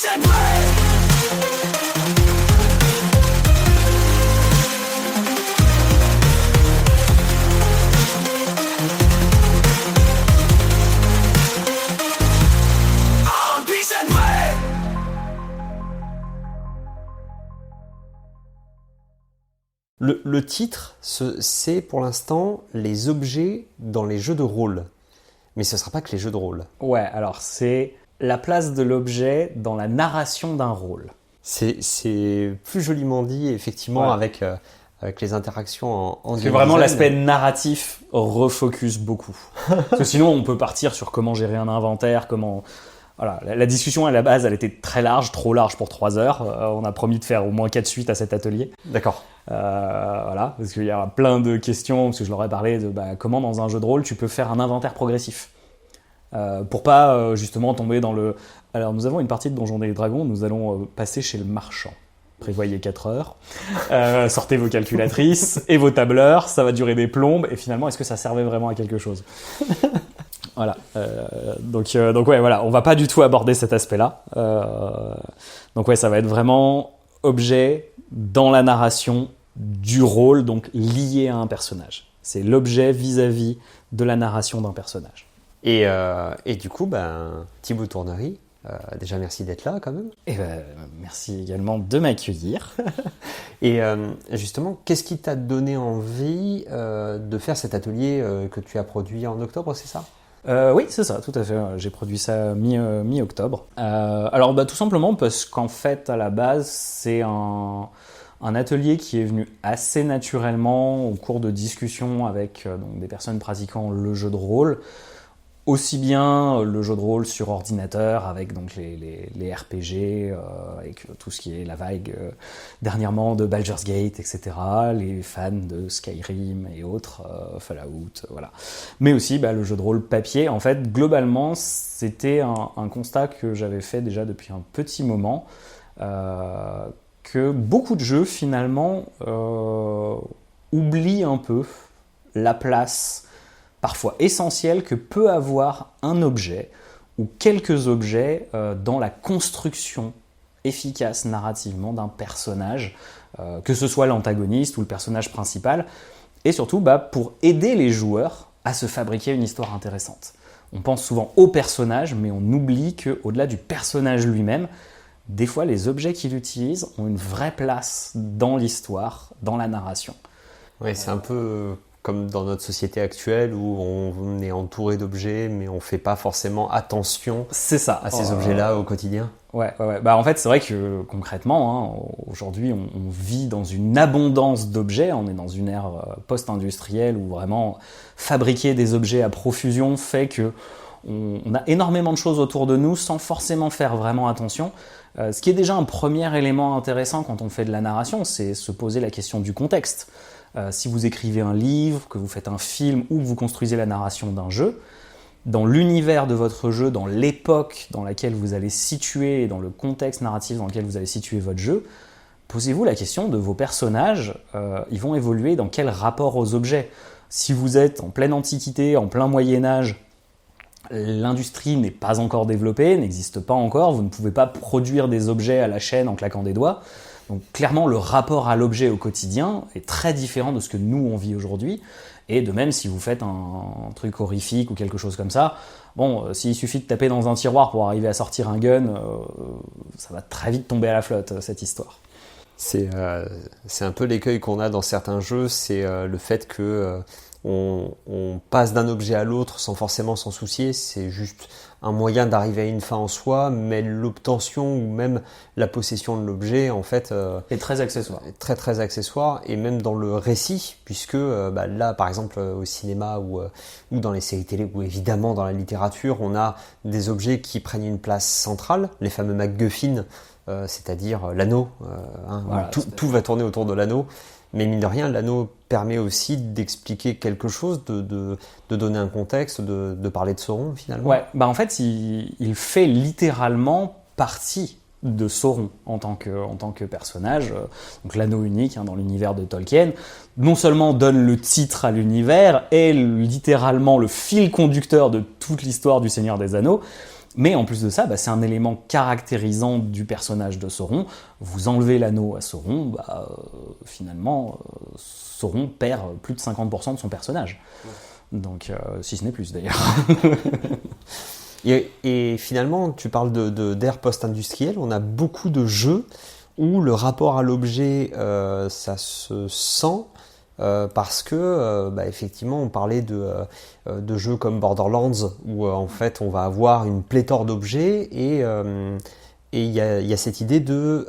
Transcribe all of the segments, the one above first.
Le titre, c'est pour l'instant les objets dans les jeux de rôle. Mais ce ne sera pas que les jeux de rôle. Ouais, alors c'est la place de l'objet dans la narration d'un rôle. C'est plus joliment dit, effectivement, ouais. avec les interactions en Parce que vraiment, l'aspect narratif refocus beaucoup. Parce que sinon, on peut partir sur comment gérer un inventaire, comment... Voilà, la discussion à la base, elle était très large, trop large pour 3 heures. On a promis de faire au moins 4 suites à cet atelier. D'accord. Voilà, parce qu'il y a plein de questions, parce que je leur ai parlé de comment dans un jeu de rôle tu peux faire un inventaire progressif. Pour pas justement tomber dans le... Alors nous avons une partie de Donjons et Dragons, nous allons passer chez le marchand. Prévoyez 4 heures, sortez vos calculatrices et vos tableurs, ça va durer des plombes, et finalement, est-ce que ça servait vraiment à quelque chose ? Voilà. Donc ouais, voilà, on va pas du tout aborder cet aspect-là. Donc ouais, ça va être vraiment objet dans la narration du rôle, donc lié à un personnage. C'est l'objet vis-à-vis de la narration d'un personnage. Et du coup, Thibaut Tournery, déjà merci d'être là quand même. Et merci également de m'accueillir. Et justement, qu'est-ce qui t'a donné envie de faire cet atelier que tu as produit en octobre, c'est ça ? Oui, c'est ça, tout à fait. J'ai produit ça mi-octobre. Alors, tout simplement parce qu'en fait, à la base, c'est un atelier qui est venu assez naturellement au cours de discussions avec donc, des personnes pratiquant le jeu de rôle. Aussi bien le jeu de rôle sur ordinateur avec donc les RPG, avec tout ce qui est la vague dernièrement de Baldur's Gate, etc. Les fans de Skyrim et autres, Fallout, voilà. Mais aussi le jeu de rôle papier. En fait, globalement, c'était un constat que j'avais fait déjà depuis un petit moment, que beaucoup de jeux finalement oublient un peu la place parfois essentiel que peut avoir un objet ou quelques objets dans la construction efficace narrativement d'un personnage, que ce soit l'antagoniste ou le personnage principal, et surtout pour aider les joueurs à se fabriquer une histoire intéressante. On pense souvent au personnage, mais on oublie qu'au-delà du personnage lui-même, des fois les objets qu'il utilise ont une vraie place dans l'histoire, dans la narration. Oui, c'est un peu... comme dans notre société actuelle où on est entouré d'objets, mais on ne fait pas forcément attention à ces objets-là au quotidien. Ouais. En fait, c'est vrai que concrètement, aujourd'hui, on vit dans une abondance d'objets. On est dans une ère post-industrielle où vraiment fabriquer des objets à profusion fait qu'on a énormément de choses autour de nous sans forcément faire vraiment attention. Ce qui est déjà un premier élément intéressant quand on fait de la narration, c'est se poser la question du contexte. Si vous écrivez un livre, que vous faites un film ou que vous construisez la narration d'un jeu, dans l'univers de votre jeu, dans l'époque dans laquelle vous allez situer, dans le contexte narratif dans lequel vous allez situer votre jeu, posez-vous la question de vos personnages, ils vont évoluer dans quel rapport aux objets ? Si vous êtes en pleine Antiquité, en plein Moyen-Âge, l'industrie n'est pas encore développée, n'existe pas encore, vous ne pouvez pas produire des objets à la chaîne en claquant des doigts. Donc clairement, le rapport à l'objet au quotidien est très différent de ce que nous, on vit aujourd'hui. Et de même, si vous faites un truc horrifique ou quelque chose comme ça, s'il suffit de taper dans un tiroir pour arriver à sortir un gun, ça va très vite tomber à la flotte, cette histoire. C'est un peu l'écueil qu'on a dans certains jeux, c'est le fait que on passe d'un objet à l'autre sans forcément s'en soucier, c'est juste un moyen d'arriver à une fin en soi, mais l'obtention ou même la possession de l'objet en fait est très accessoire. Très très accessoire, et même dans le récit, puisque là par exemple au cinéma ou dans les séries télé ou évidemment dans la littérature, on a des objets qui prennent une place centrale, les fameux MacGuffin, c'est-à-dire l'anneau, voilà, tout va tourner autour de l'anneau. Mais mine de rien, l'anneau permet aussi d'expliquer quelque chose, de donner un contexte, de parler de Sauron finalement. Ouais, en fait, il fait littéralement partie de Sauron en tant que personnage. Donc l'anneau unique dans l'univers de Tolkien, non seulement donne le titre à l'univers, est littéralement le fil conducteur de toute l'histoire du Seigneur des Anneaux, Mais en plus de ça, c'est un élément caractérisant du personnage de Sauron. Vous enlevez l'anneau à Sauron, finalement, Sauron perd plus de 50% de son personnage. Donc, si ce n'est plus d'ailleurs. Et finalement, tu parles d'ère post-industrielle, on a beaucoup de jeux où le rapport à l'objet, ça se sent, parce que, effectivement, on parlait de jeux comme Borderlands, où en fait on va avoir une pléthore d'objets, et il y a cette idée de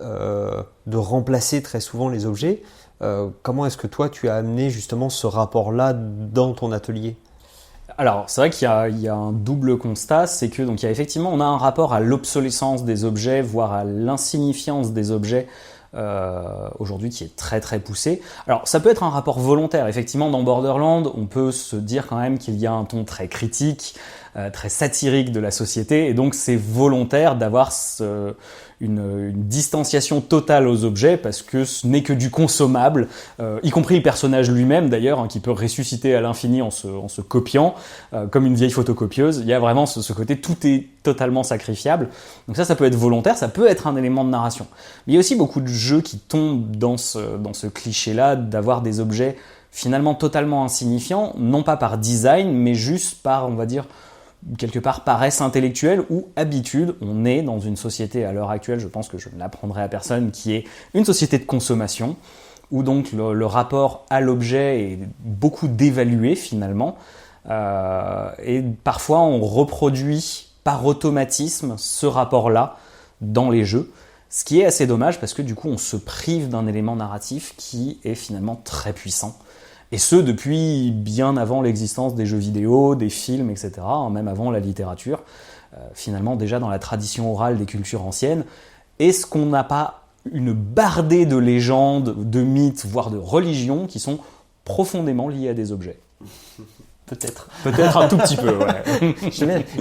remplacer très souvent les objets. Comment est-ce que toi tu as amené justement ce rapport-là dans ton atelier ? Alors, c'est vrai qu'il y a un double constat, c'est que donc on a un rapport à l'obsolescence des objets, voire à l'insignifiance des objets aujourd'hui qui est très très poussé. Alors, ça peut être un rapport volontaire. Effectivement, dans Borderlands, on peut se dire quand même qu'il y a un ton très critique, très satirique de la société, et donc c'est volontaire d'avoir une distanciation totale aux objets, parce que ce n'est que du consommable, y compris le personnage lui-même d'ailleurs, qui peut ressusciter à l'infini en se copiant, comme une vieille photocopieuse. Il y a vraiment ce côté, tout est totalement sacrifiable. Donc ça peut être volontaire, ça peut être un élément de narration. Mais il y a aussi beaucoup de jeux qui tombent dans ce cliché-là, d'avoir des objets finalement totalement insignifiants, non pas par design, mais juste par, on va dire, quelque part paresse intellectuelle ou habitude. On est dans une société à l'heure actuelle, je pense que je ne l'apprendrai à personne, qui est une société de consommation, où donc le rapport à l'objet est beaucoup dévalué finalement, et parfois on reproduit par automatisme ce rapport-là dans les jeux, ce qui est assez dommage, parce que du coup on se prive d'un élément narratif qui est finalement très puissant. Et ce, depuis bien avant l'existence des jeux vidéo, des films, etc., même avant la littérature. Finalement, déjà dans la tradition orale des cultures anciennes, est-ce qu'on n'a pas une bardée de légendes, de mythes, voire de religions qui sont profondément liées à des objets ? Peut-être. Peut-être un tout petit peu, ouais.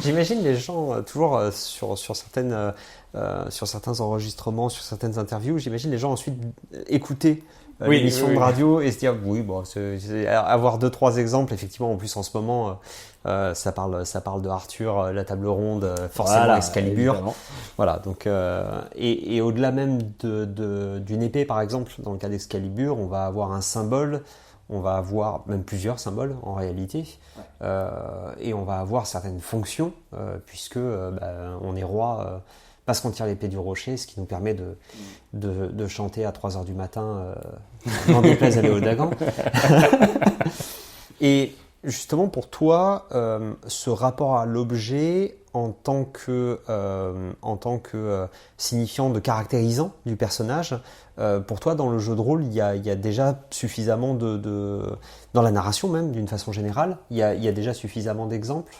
J'imagine les gens, toujours sur certains enregistrements, sur certaines interviews, j'imagine les gens ensuite écouter l'émission de radio et se dire c'est avoir 2-3 exemples. Effectivement, en plus en ce moment ça parle de Arthur, la table ronde, forcément voilà, Excalibur, évidemment. Voilà, donc et au-delà même d'une épée par exemple, dans le cas d'Excalibur, on va avoir un symbole, on va avoir même plusieurs symboles en réalité, et on va avoir certaines fonctions, puisque on est roi parce qu'on tire l'épée du rocher, ce qui nous permet de chanter à 3h du matin, n'en déplaise à Léo Dagan. Et justement pour toi, ce rapport à l'objet en tant que signifiant de caractérisant du personnage, pour toi dans le jeu de rôle, il y a déjà suffisamment dans la narration même d'une façon générale, il y a déjà suffisamment d'exemples?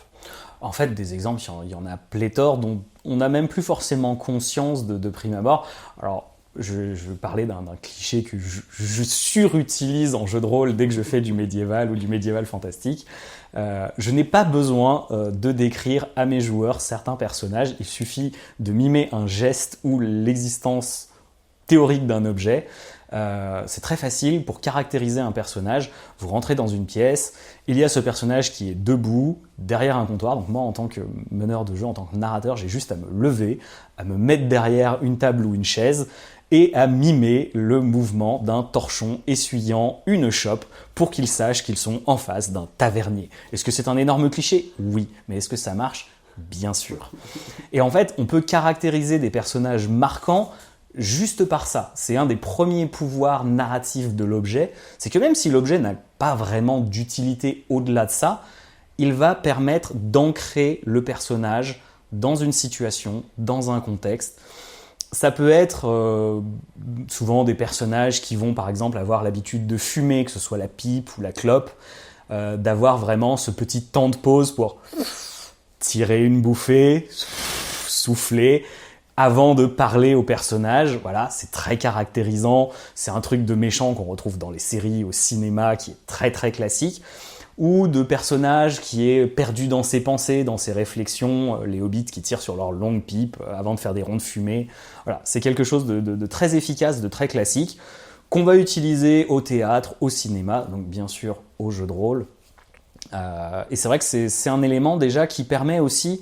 En fait, des exemples, il y en a pléthore, dont on n'a même plus forcément conscience de prime abord. Alors, je vais parler d'un cliché que je surutilise en jeu de rôle dès que je fais du médiéval ou du médiéval fantastique. Je n'ai pas besoin de décrire à mes joueurs certains personnages. Il suffit de mimer un geste ou l'existence théorique d'un objet. C'est très facile pour caractériser un personnage. Vous rentrez dans une pièce, il y a ce personnage qui est debout derrière un comptoir. Donc moi, en tant que meneur de jeu, en tant que narrateur, j'ai juste à me lever, à me mettre derrière une table ou une chaise et à mimer le mouvement d'un torchon essuyant une chope pour qu'ils sachent qu'ils sont en face d'un tavernier. Est-ce que c'est un énorme cliché ? Oui. Mais est-ce que ça marche ? Bien sûr. Et en fait, on peut caractériser des personnages marquants juste par ça. C'est un des premiers pouvoirs narratifs de l'objet. C'est que même si l'objet n'a pas vraiment d'utilité au-delà de ça, il va permettre d'ancrer le personnage dans une situation, dans un contexte. Ça peut être souvent des personnages qui vont par exemple avoir l'habitude de fumer, que ce soit la pipe ou la clope, d'avoir vraiment ce petit temps de pause pour tirer une bouffée, souffler, avant de parler au personnage. Voilà, c'est très caractérisant. C'est un truc de méchant qu'on retrouve dans les séries, au cinéma, qui est très très classique. Ou de personnage qui est perdu dans ses pensées, dans ses réflexions, les hobbits qui tirent sur leur longue pipe avant de faire des ronds de fumée. Voilà, c'est quelque chose de très efficace, de très classique, qu'on va utiliser au théâtre, au cinéma, donc bien sûr au jeu de rôle. Et c'est vrai que c'est un élément déjà qui permet aussi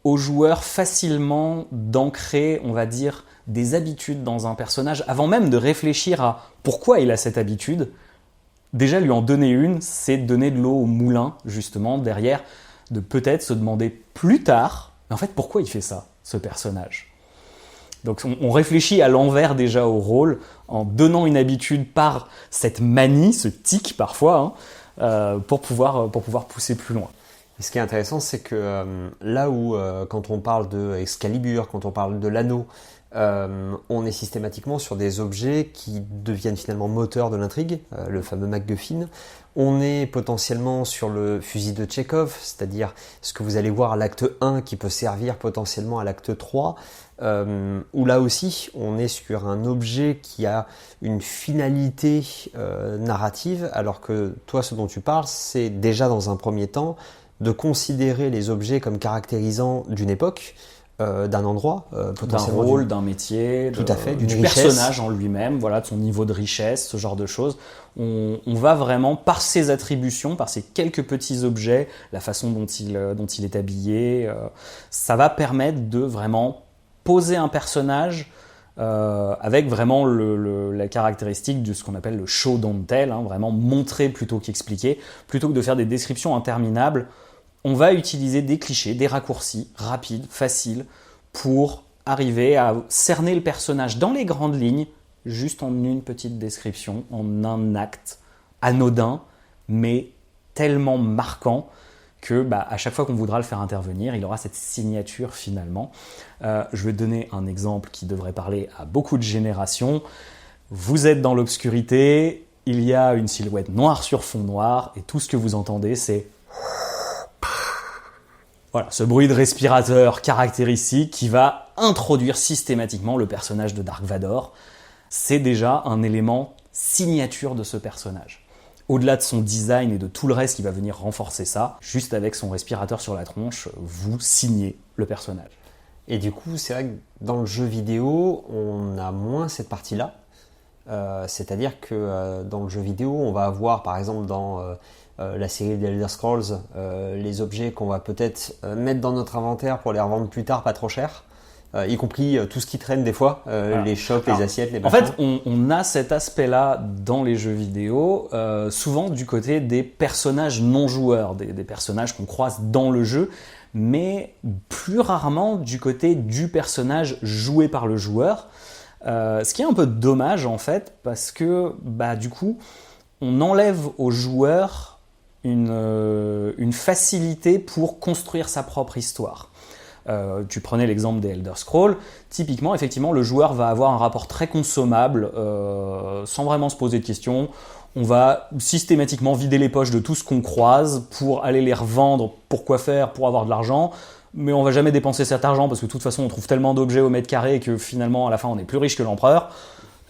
aux joueurs facilement d'ancrer, on va dire, des habitudes dans un personnage, avant même de réfléchir à pourquoi il a cette habitude. Déjà, lui en donner une, c'est donner de l'eau au moulin, justement, derrière, de peut-être se demander plus tard, en fait, pourquoi il fait ça, ce personnage. Donc on réfléchit à l'envers déjà au rôle, en donnant une habitude par cette manie, ce tic parfois, pour pouvoir pousser plus loin. Et ce qui est intéressant, c'est que là où, quand on parle de Excalibur, quand on parle de l'anneau, on est systématiquement sur des objets qui deviennent finalement moteurs de l'intrigue, le fameux MacGuffin. On est potentiellement sur le fusil de Tchekhov, c'est-à-dire ce que vous allez voir à l'acte 1 qui peut servir potentiellement à l'acte 3, où là aussi on est sur un objet qui a une finalité narrative, alors que toi, ce dont tu parles, c'est déjà dans un premier temps de considérer les objets comme caractérisant d'une époque, d'un endroit, potentiellement d'un rôle, d'un métier, tout à fait, du richesse. personnage en lui-même, voilà, de son niveau de richesse, ce genre de choses. On va vraiment, par ses attributions, par ces quelques petits objets, la façon dont il est habillé, ça va permettre de vraiment poser un personnage avec vraiment la caractéristique de ce qu'on appelle le show don't tell, vraiment montrer plutôt qu'expliquer, plutôt que de faire des descriptions interminables. On va utiliser des clichés, des raccourcis rapides, faciles, pour arriver à cerner le personnage dans les grandes lignes, juste en une petite description, en un acte anodin, mais tellement marquant que à chaque fois qu'on voudra le faire intervenir, il aura cette signature finalement. Je vais donner un exemple qui devrait parler à beaucoup de générations. Vous êtes dans l'obscurité, il y a une silhouette noire sur fond noir, et tout ce que vous entendez, c'est... Voilà, ce bruit de respirateur caractéristique qui va introduire systématiquement le personnage de Dark Vador. C'est déjà un élément signature de ce personnage. Au-delà de son design et de tout le reste qui va venir renforcer ça, juste avec son respirateur sur la tronche, vous signez le personnage. Et du coup, c'est vrai que dans le jeu vidéo, on a moins cette partie-là. C'est-à-dire que dans le jeu vidéo, on va avoir, par exemple, dans la série des Elder Scrolls, les objets qu'on va peut-être mettre dans notre inventaire pour les revendre plus tard pas trop cher, y compris tout ce qui traîne des fois, voilà. Les chopes, les assiettes, les machins. En fait, on a cet aspect-là dans les jeux vidéo, souvent du côté des personnages non joueurs, des personnages qu'on croise dans le jeu, mais plus rarement du côté du personnage joué par le joueur. Ce qui est un peu dommage en fait, parce que du coup, on enlève aux joueurs une facilité pour construire sa propre histoire. Tu prenais l'exemple des Elder Scrolls, typiquement, effectivement, le joueur va avoir un rapport très consommable, sans vraiment se poser de questions. On va systématiquement vider les poches de tout ce qu'on croise pour aller les revendre. Pourquoi faire? Pour avoir de l'argent. Mais on va jamais dépenser cet argent parce que de toute façon on trouve tellement d'objets au mètre carré que finalement à la fin on est plus riche que l'empereur.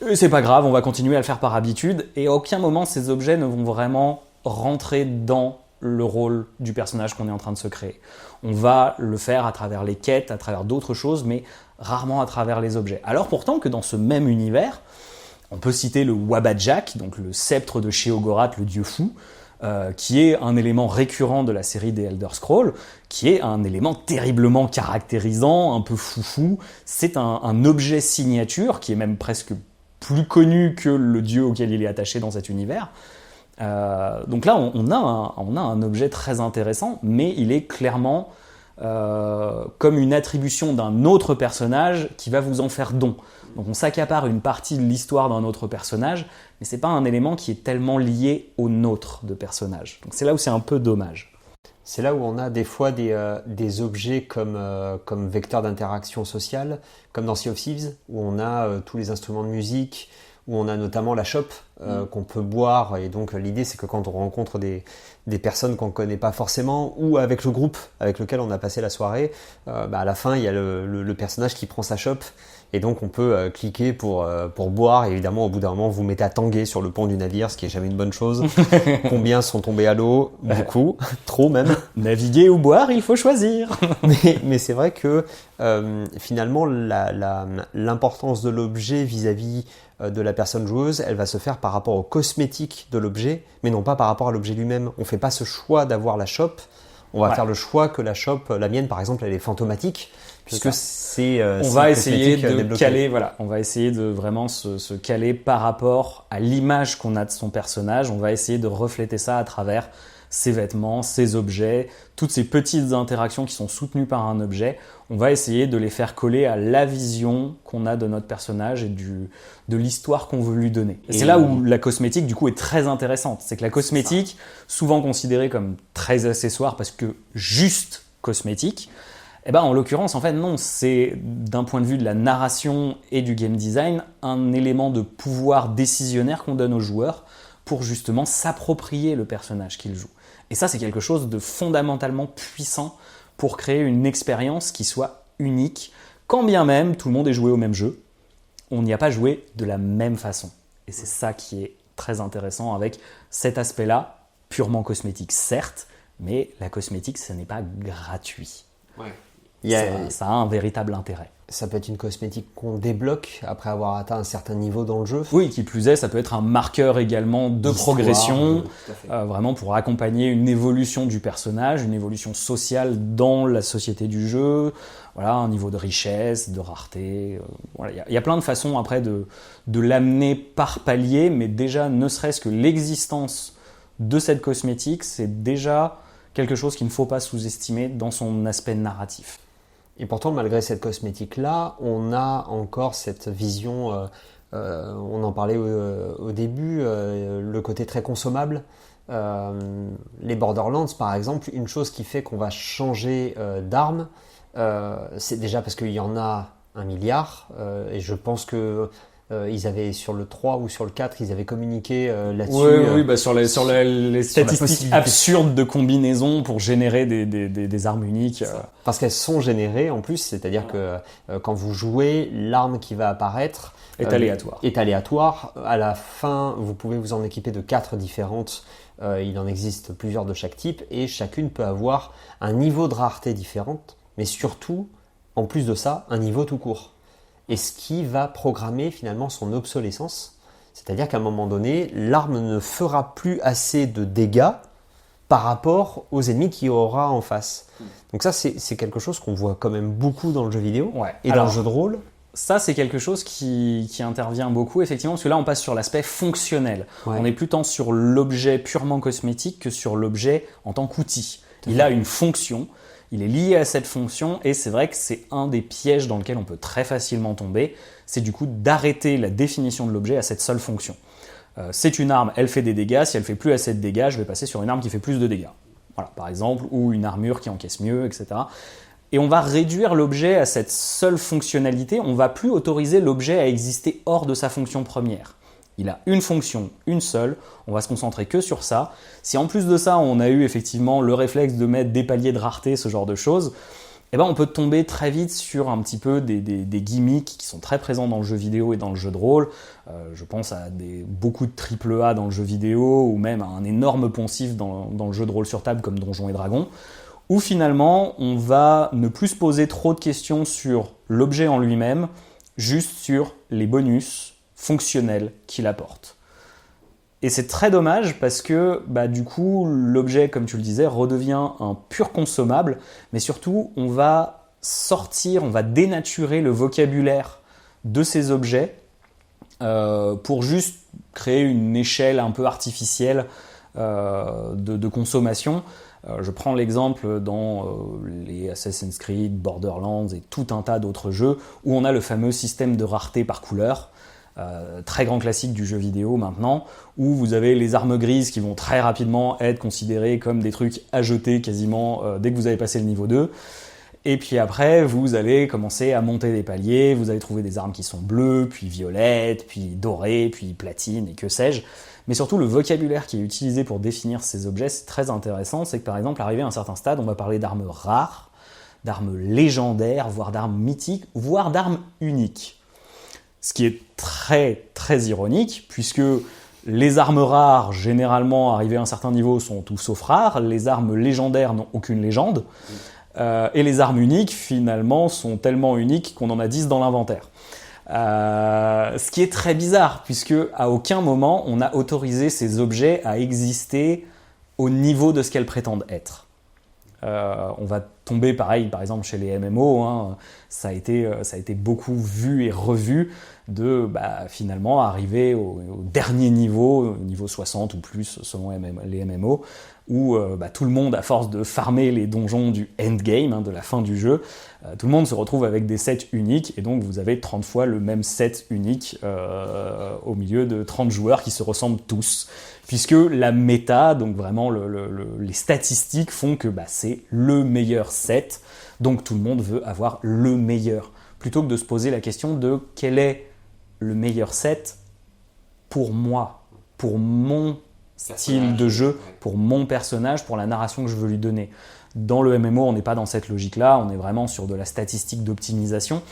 Et c'est pas grave, on va continuer à le faire par habitude et à aucun moment ces objets ne vont vraiment rentrer dans le rôle du personnage qu'on est en train de se créer. On va le faire à travers les quêtes, à travers d'autres choses, mais rarement à travers les objets. Alors pourtant que dans ce même univers, on peut citer le Wabajak, donc le sceptre de Sheogorath, le dieu fou, qui est un élément récurrent de la série des Elder Scrolls, qui est un élément terriblement caractérisant, un peu foufou. C'est un objet signature qui est même presque plus connu que le dieu auquel il est attaché dans cet univers. Donc là, on a un objet très intéressant, mais il est clairement comme une attribution d'un autre personnage qui va vous en faire don. Donc on s'accapare une partie de l'histoire d'un autre personnage, mais c'est pas un élément qui est tellement lié au nôtre de personnage. Donc c'est là où c'est un peu dommage. C'est là où on a des fois des objets comme vecteur d'interaction sociale, comme dans Sea of Thieves, où on a tous les instruments de musique, où on a notamment la chope qu'on peut boire. Et donc l'idée c'est que quand on rencontre des personnes qu'on ne connaît pas forcément, ou avec le groupe avec lequel on a passé la soirée, à la fin il y a le personnage qui prend sa chope. Et donc on peut cliquer pour boire, et évidemment au bout d'un moment vous mettez à tanguer sur le pont du navire, ce qui est jamais une bonne chose. Combien sont tombés à l'eau? Beaucoup, trop même. Naviguer ou boire, il faut choisir. mais c'est vrai que finalement l'importance de l'objet vis-à-vis de la personne joueuse, elle va se faire par rapport aux cosmétiques de l'objet, mais non pas par rapport à l'objet lui-même. On ne fait pas ce choix d'avoir la chope on va faire le choix que la shop, la mienne par exemple, elle est fantomatique, puisque on va essayer de caler, on va essayer de vraiment se caler par rapport à l'image qu'on a de son personnage. On va essayer de refléter ça à travers ses vêtements, ses objets, toutes ces petites interactions qui sont soutenues par un objet. On va essayer de les faire coller à la vision qu'on a de notre personnage et de l'histoire qu'on veut lui donner. Et c'est là où la cosmétique du coup est très intéressante. C'est que la cosmétique, souvent considérée comme très accessoire parce que juste cosmétique, en l'occurrence, en fait, non, c'est d'un point de vue de la narration et du game design, un élément de pouvoir décisionnaire qu'on donne aux joueurs pour justement s'approprier le personnage qu'ils jouent. Et ça, c'est quelque chose de fondamentalement puissant pour créer une expérience qui soit unique, quand bien même tout le monde est joué au même jeu, on n'y a pas joué de la même façon. Et c'est ça qui est très intéressant avec cet aspect-là, purement cosmétique, certes, mais la cosmétique, ce n'est pas gratuit. Ça a un véritable intérêt. Ça peut être une cosmétique qu'on débloque après avoir atteint un certain niveau dans le jeu. Oui, qui plus est, ça peut être un marqueur également de progression, vraiment pour accompagner une évolution du personnage, une évolution sociale dans la société du jeu, un niveau de richesse, de rareté. Il y a plein de façons après de l'amener par palier, mais déjà, ne serait-ce que l'existence de cette cosmétique, c'est déjà quelque chose qu'il ne faut pas sous-estimer dans son aspect narratif. Et pourtant, malgré cette cosmétique-là, on a encore cette vision, on en parlait au début, le côté très consommable. Les Borderlands, par exemple, une chose qui fait qu'on va changer d'arme, c'est déjà parce qu'il y en a 1 milliard, et je pense que ils avaient sur le 3 ou sur le 4, ils avaient communiqué là-dessus. Oui, sur les statistiques absurdes de combinaisons pour générer des armes uniques. Parce qu'elles sont générées en plus, c'est-à-dire que quand vous jouez, l'arme qui va apparaître est aléatoire. À la fin, vous pouvez vous en équiper de 4 différentes. Il en existe plusieurs de chaque type et chacune peut avoir un niveau de rareté différent, mais surtout, en plus de ça, un niveau tout court. Et ce qui va programmer finalement son obsolescence, c'est-à-dire qu'à un moment donné, l'arme ne fera plus assez de dégâts par rapport aux ennemis qu'il y aura en face. Donc ça, c'est quelque chose qu'on voit quand même beaucoup dans le jeu vidéo et dans le jeu de rôle. Ça, c'est quelque chose qui intervient beaucoup, effectivement, parce que là, on passe sur l'aspect fonctionnel. On est plus tant sur l'objet purement cosmétique que sur l'objet en tant qu'outil. Il a une fonction. Il est lié à cette fonction et c'est vrai que c'est un des pièges dans lequel on peut très facilement tomber, c'est du coup d'arrêter la définition de l'objet à cette seule fonction. C'est une arme, elle fait des dégâts, si elle fait plus assez de dégâts, je vais passer sur une arme qui fait plus de dégâts. Par exemple, ou une armure qui encaisse mieux, etc. Et on va réduire l'objet à cette seule fonctionnalité, on ne va plus autoriser l'objet à exister hors de sa fonction première. Il a une fonction, une seule, on va se concentrer que sur ça. Si en plus de ça, on a eu effectivement le réflexe de mettre des paliers de rareté, ce genre de choses, on peut tomber très vite sur un petit peu des gimmicks qui sont très présents dans le jeu vidéo et dans le jeu de rôle. Je pense à beaucoup de AAA dans le jeu vidéo ou même à un énorme poncif dans le jeu de rôle sur table comme Donjons et Dragons, où finalement on va ne plus se poser trop de questions sur l'objet en lui-même, juste sur les bonus fonctionnel qu'il apporte. Et c'est très dommage parce que du coup, l'objet, comme tu le disais, redevient un pur consommable, mais surtout, on va dénaturer le vocabulaire de ces objets pour juste créer une échelle un peu artificielle de consommation. Je prends l'exemple dans les Assassin's Creed, Borderlands et tout un tas d'autres jeux où on a le fameux système de rareté par couleur. Très grand classique du jeu vidéo maintenant, où vous avez les armes grises qui vont très rapidement être considérées comme des trucs à jeter quasiment dès que vous avez passé le niveau 2. Et puis après, vous allez commencer à monter des paliers, vous allez trouver des armes qui sont bleues, puis violettes, puis dorées, puis platines et que sais-je. Mais surtout, le vocabulaire qui est utilisé pour définir ces objets, c'est très intéressant. C'est que par exemple, arrivé à un certain stade, on va parler d'armes rares, d'armes légendaires, voire d'armes mythiques, voire d'armes uniques. Ce qui est très très ironique, puisque les armes rares, généralement, arrivées à un certain niveau, sont tout sauf rares. Les armes légendaires n'ont aucune légende. Et les armes uniques, finalement, sont tellement uniques qu'on en a 10 dans l'inventaire. Ce qui est très bizarre, puisque à aucun moment, on a autorisé ces objets à exister au niveau de ce qu'elles prétendent être. On va tomber pareil, par exemple chez les MMO, hein, ça a été beaucoup vu et revu de finalement arriver au dernier niveau 60 ou plus selon les MMO, où tout le monde, à force de farmer les donjons du endgame, hein, de la fin du jeu, tout le monde se retrouve avec des sets uniques, et donc vous avez 30 fois le même set unique au milieu de 30 joueurs qui se ressemblent tous, puisque la méta, donc vraiment les statistiques font que c'est le meilleur set, donc tout le monde veut avoir le meilleur, plutôt que de se poser la question de quel est le meilleur set pour moi, pour mon style de jeu, pour mon personnage, pour la narration que je veux lui donner. Dans le MMO, on n'est pas dans cette logique-là, on est vraiment sur de la statistique d'optimisation.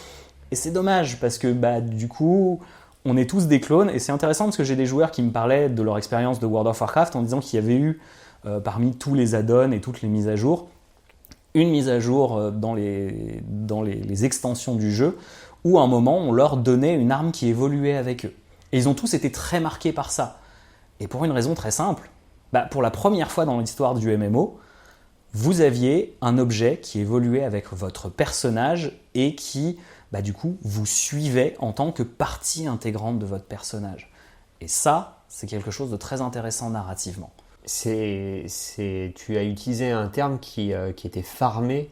Et c'est dommage, parce que du coup, on est tous des clones. Et c'est intéressant parce que j'ai des joueurs qui me parlaient de leur expérience de World of Warcraft en disant qu'il y avait eu, parmi tous les add-ons et toutes les mises à jour, une mise à jour dans les extensions du jeu, où à un moment, on leur donnait une arme qui évoluait avec eux. Et ils ont tous été très marqués par ça. Et pour une raison très simple, pour la première fois dans l'histoire du MMO, vous aviez un objet qui évoluait avec votre personnage et qui, du coup, vous suivait en tant que partie intégrante de votre personnage. Et ça, c'est quelque chose de très intéressant narrativement. Tu as utilisé un terme qui était farmé,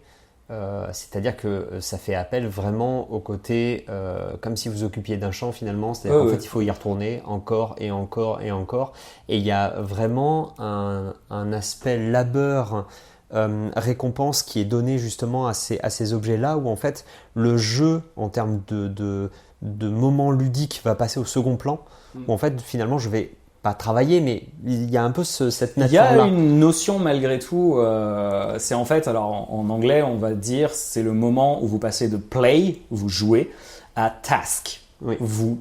c'est-à-dire que ça fait appel vraiment au côté comme si vous occupiez d'un champ finalement, c'est-à-dire qu'en fait il faut y retourner encore et encore et encore, et il y a vraiment un aspect labeur récompense qui est donné justement à ces objets-là, où en fait le jeu en termes de moments ludiques va passer au second plan, où en fait finalement je vais pas travailler, mais il y a un peu cette nature-là. Il y a une notion malgré tout, c'est en fait, alors en anglais on va dire, c'est le moment où vous passez de play, où vous jouez, à task. Oui. Vous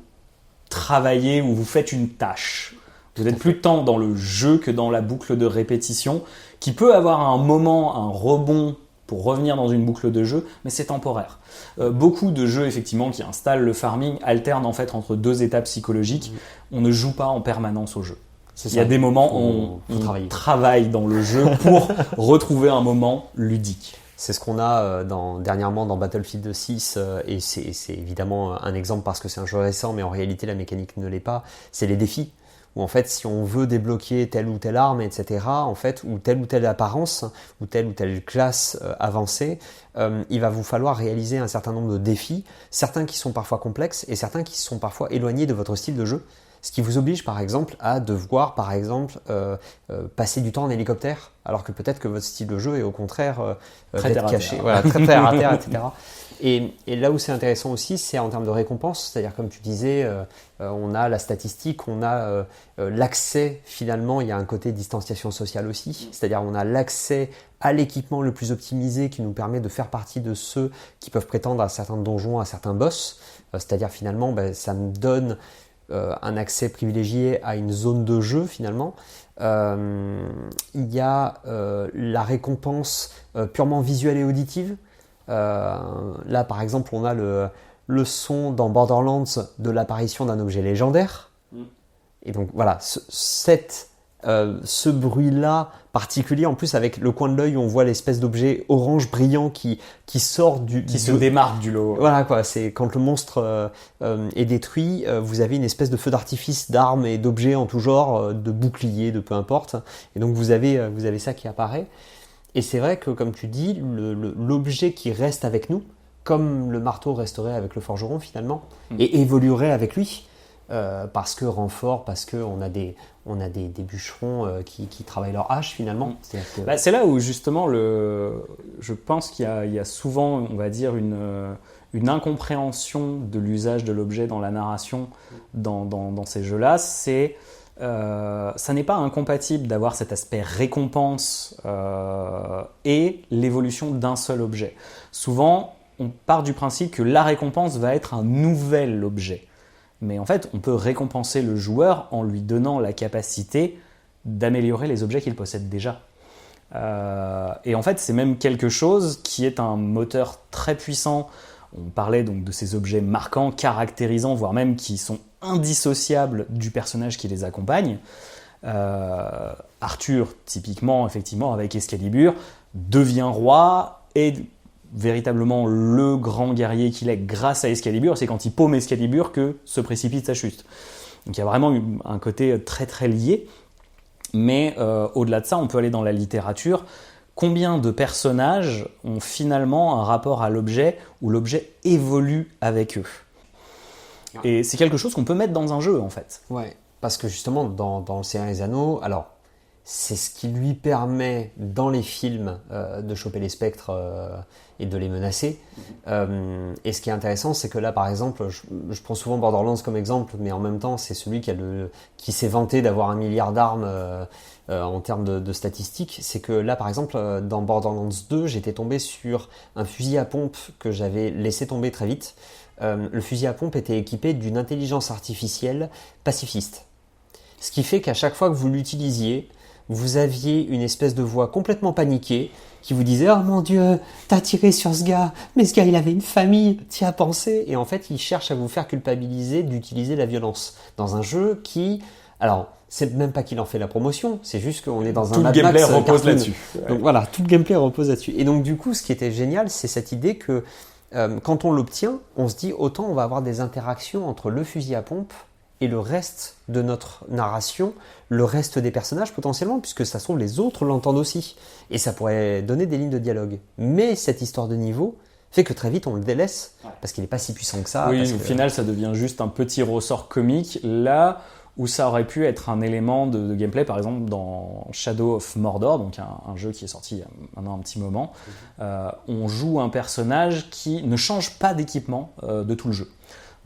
travaillez ou vous faites une tâche. Vous n'êtes plus tant dans le jeu que dans la boucle de répétition, qui peut avoir un moment, un rebond pour revenir dans une boucle de jeu, mais c'est temporaire. Beaucoup de jeux effectivement qui installent le farming alternent en fait entre deux étapes psychologiques. On ne joue pas en permanence au jeu. Il y a des moments où on travaille dans le jeu pour retrouver un moment ludique. C'est ce qu'on a dernièrement dans Battlefield 6, et c'est évidemment un exemple parce que c'est un jeu récent, mais en réalité la mécanique ne l'est pas. C'est les défis, où en fait si on veut débloquer telle ou telle arme, etc., en fait, ou telle apparence, ou telle classe avancée, il va vous falloir réaliser un certain nombre de défis, certains qui sont parfois complexes et certains qui sont parfois éloignés de votre style de jeu, ce qui vous oblige par exemple à devoir passer du temps en hélicoptère, alors que peut-être que votre style de jeu est au contraire très caché, voilà, très terre à terre, etc. Et là où c'est intéressant aussi, c'est en termes de récompense, c'est-à-dire comme tu disais, on a la statistique, on a l'accès, finalement, il y a un côté distanciation sociale aussi, c'est-à-dire on a l'accès à l'équipement le plus optimisé qui nous permet de faire partie de ceux qui peuvent prétendre à certains donjons, à certains boss, c'est-à-dire finalement ça me donne un accès privilégié à une zone de jeu finalement. Il y a la récompense purement visuelle et auditive. Là par exemple on a le son dans Borderlands de l'apparition d'un objet légendaire, et donc voilà ce bruit-là particulier, en plus avec le coin de l'œil, on voit l'espèce d'objet orange brillant qui sort se démarque du lot. Voilà quoi, c'est quand le monstre est détruit, vous avez une espèce de feu d'artifice d'armes et d'objets en tout genre, de boucliers, de peu importe, et donc vous avez ça qui apparaît. Et c'est vrai que comme tu dis, l'objet qui reste avec nous, comme le marteau resterait avec le forgeron finalement, et évoluerait avec lui. Parce qu'on a des bûcherons qui travaillent leur hache finalement. C'est là où justement je pense qu'il y a souvent, on va dire, une incompréhension de l'usage de l'objet dans la narration dans ces jeux-là. Ça n'est pas incompatible d'avoir cet aspect récompense et l'évolution d'un seul objet. Souvent, on part du principe que la récompense va être un nouvel objet. Mais en fait, on peut récompenser le joueur en lui donnant la capacité d'améliorer les objets qu'il possède déjà. Et en fait, c'est même quelque chose qui est un moteur très puissant. On parlait donc de ces objets marquants, caractérisants, voire même qui sont indissociables du personnage qui les accompagne. Arthur, typiquement, effectivement, avec Excalibur, devient roi, est véritablement le grand guerrier qu'il est grâce à Excalibur. C'est quand il paume Excalibur que se précipite sa chute. Donc il y a vraiment un côté très très lié. Mais au-delà de ça, on peut aller dans la littérature. Combien de personnages ont finalement un rapport à l'objet où l'objet évolue avec eux ? Et c'est quelque chose qu'on peut mettre dans un jeu, en fait. Ouais, parce que justement, dans Le Seigneur des Anneaux, alors, c'est ce qui lui permet, dans les films, de choper les spectres et de les menacer. Et ce qui est intéressant, c'est que là, par exemple, je prends souvent Borderlands comme exemple, mais en même temps, c'est celui qui s'est vanté d'avoir 1 milliard d'armes en termes de statistiques. C'est que là, par exemple, dans Borderlands 2, j'étais tombé sur un fusil à pompe que j'avais laissé tomber très vite. Le fusil à pompe était équipé d'une intelligence artificielle pacifiste. Ce qui fait qu'à chaque fois que vous l'utilisiez, vous aviez une espèce de voix complètement paniquée qui vous disait « Oh mon Dieu, t'as tiré sur ce gars, mais ce gars il avait une famille, t'y as pensé ?» Et en fait, il cherche à vous faire culpabiliser d'utiliser la violence dans un jeu qui... Alors, c'est même pas qu'il en fait la promotion, c'est juste qu'on est dans un Mad Max. Tout le gameplay repose là-dessus. Donc voilà, tout le gameplay repose là-dessus. Et donc du coup, ce qui était génial, c'est cette idée que quand on l'obtient, on se dit autant on va avoir des interactions entre le fusil à pompe et le reste de notre narration, le reste des personnages potentiellement, puisque ça se trouve les autres l'entendent aussi. Et ça pourrait donner des lignes de dialogue. Mais cette histoire de niveau fait que très vite on le délaisse, parce qu'il n'est pas si puissant que ça. Oui, parce au que... final ça devient juste un petit ressort comique, là où ça aurait pu être un élément de gameplay, par exemple dans Shadow of Mordor, donc un jeu qui est sorti il y a maintenant un petit moment, on joue un personnage qui ne change pas d'équipement de tout le jeu.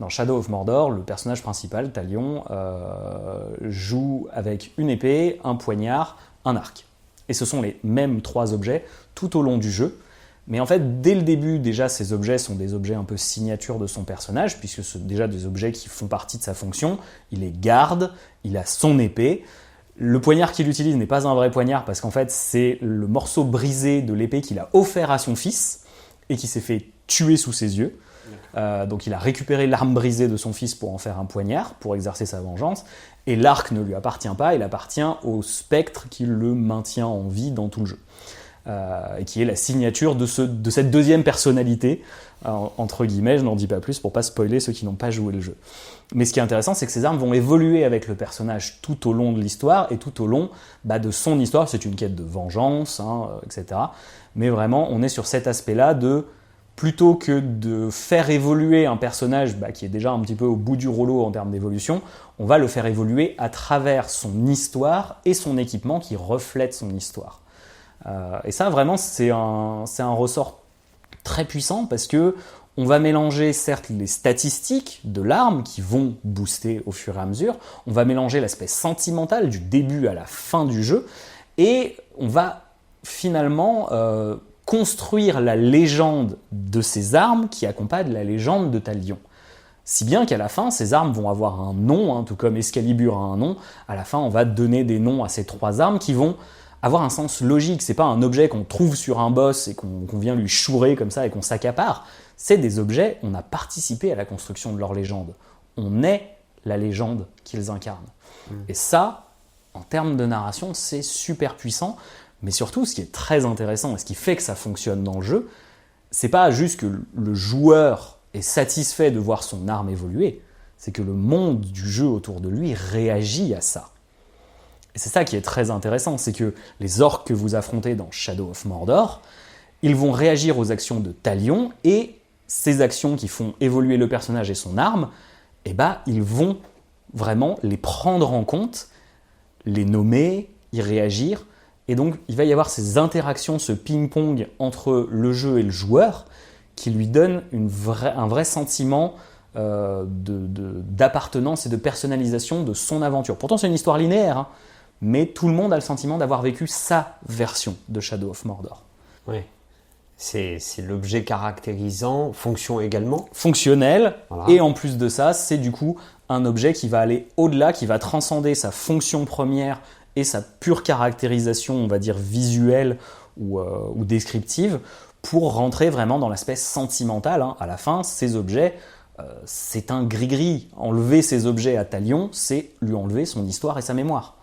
Dans Shadow of Mordor, le personnage principal, Talion, joue avec une épée, un poignard, un arc. Et ce sont les mêmes 3 objets tout au long du jeu. Mais en fait, dès le début, déjà, ces objets sont des objets un peu signature de son personnage, puisque c'est déjà des objets qui font partie de sa fonction. Il les garde, il a son épée. Le poignard qu'il utilise n'est pas un vrai poignard, parce qu'en fait, c'est le morceau brisé de l'épée qu'il a offert à son fils, et qui s'est fait tuer sous ses yeux. Donc il a récupéré l'arme brisée de son fils pour en faire un poignard, pour exercer sa vengeance, et l'arc ne lui appartient pas, il appartient au spectre qui le maintient en vie dans tout le jeu, et qui est la signature de cette deuxième personnalité, entre guillemets, je n'en dis pas plus pour pas spoiler ceux qui n'ont pas joué le jeu. Mais ce qui est intéressant, c'est que ces armes vont évoluer avec le personnage tout au long de l'histoire, et tout au long de son histoire. C'est une quête de vengeance, etc. Mais vraiment, on est sur cet aspect-là de... Plutôt que de faire évoluer un personnage qui est déjà un petit peu au bout du rouleau en termes d'évolution, on va le faire évoluer à travers son histoire et son équipement qui reflète son histoire. Et ça, vraiment, c'est un ressort très puissant parce que on va mélanger certes les statistiques de l'arme qui vont booster au fur et à mesure, on va mélanger l'aspect sentimental du début à la fin du jeu, et on va finalement... construire la légende de ces armes qui accompagne la légende de Talion. Si bien qu'à la fin, ces armes vont avoir un nom, tout comme Excalibur a un nom. À la fin, on va donner des noms à ces 3 armes qui vont avoir un sens logique. C'est pas un objet qu'on trouve sur un boss et qu'on vient lui chourer comme ça et qu'on s'accapare. C'est des objets, on a participé à la construction de leur légende. On est la légende qu'ils incarnent. Et ça, en termes de narration, c'est super puissant. Mais surtout, ce qui est très intéressant et ce qui fait que ça fonctionne dans le jeu, c'est pas juste que le joueur est satisfait de voir son arme évoluer, c'est que le monde du jeu autour de lui réagit à ça. Et c'est ça qui est très intéressant, c'est que les orques que vous affrontez dans Shadow of Mordor, ils vont réagir aux actions de Talion, et ces actions qui font évoluer le personnage et son arme, ils vont vraiment les prendre en compte, les nommer, y réagir. Et donc, il va y avoir ces interactions, ce ping-pong entre le jeu et le joueur qui lui donne un vrai sentiment d'appartenance et de personnalisation de son aventure. Pourtant, c'est une histoire linéaire, mais tout le monde a le sentiment d'avoir vécu sa version de Shadow of Mordor. Oui, c'est l'objet caractérisant, fonction également. Fonctionnel, voilà. Et en plus de ça, c'est du coup un objet qui va aller au-delà, qui va transcender sa fonction première et sa pure caractérisation, on va dire visuelle ou descriptive, pour rentrer vraiment dans l'aspect sentimental. À la fin, ces objets, c'est un gris-gris. Enlever ces objets à Talion, c'est lui enlever son histoire et sa mémoire.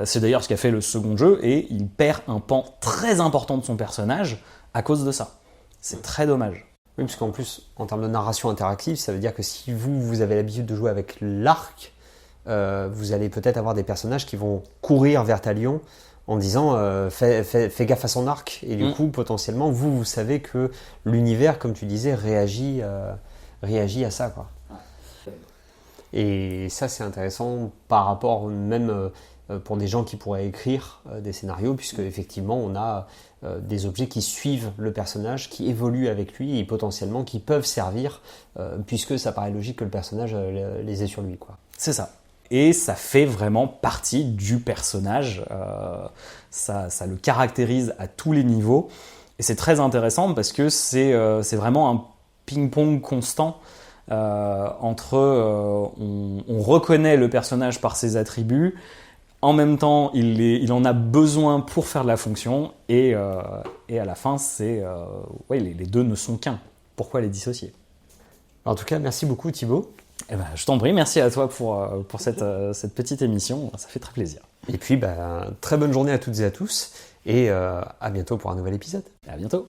C'est d'ailleurs ce qu'a fait le second jeu, et il perd un pan très important de son personnage à cause de ça. C'est très dommage. Oui, parce qu'en plus, en termes de narration interactive, ça veut dire que si vous avez l'habitude de jouer avec l'arc, vous allez peut-être avoir des personnages qui vont courir vers Talion en disant fais gaffe à son arc. Et du coup, potentiellement, vous savez que l'univers, comme tu disais, réagit à ça, quoi. Et ça, c'est intéressant par rapport même pour des gens qui pourraient écrire des scénarios, puisque effectivement, on a des objets qui suivent le personnage, qui évoluent avec lui et potentiellement qui peuvent servir, puisque ça paraît logique que le personnage les ait sur lui, quoi. C'est ça. Et ça fait vraiment partie du personnage. Ça le caractérise à tous les niveaux. Et c'est très intéressant parce que c'est vraiment un ping-pong constant entre on reconnaît le personnage par ses attributs, en même temps il en a besoin pour faire de la fonction, et à la fin les deux ne sont qu'un. Pourquoi les dissocier? En tout cas, merci beaucoup Thibaut. Eh ben, je t'en prie, merci à toi pour cette petite émission, ça fait très plaisir. Et puis, très bonne journée à toutes et à tous, et à bientôt pour un nouvel épisode. À bientôt.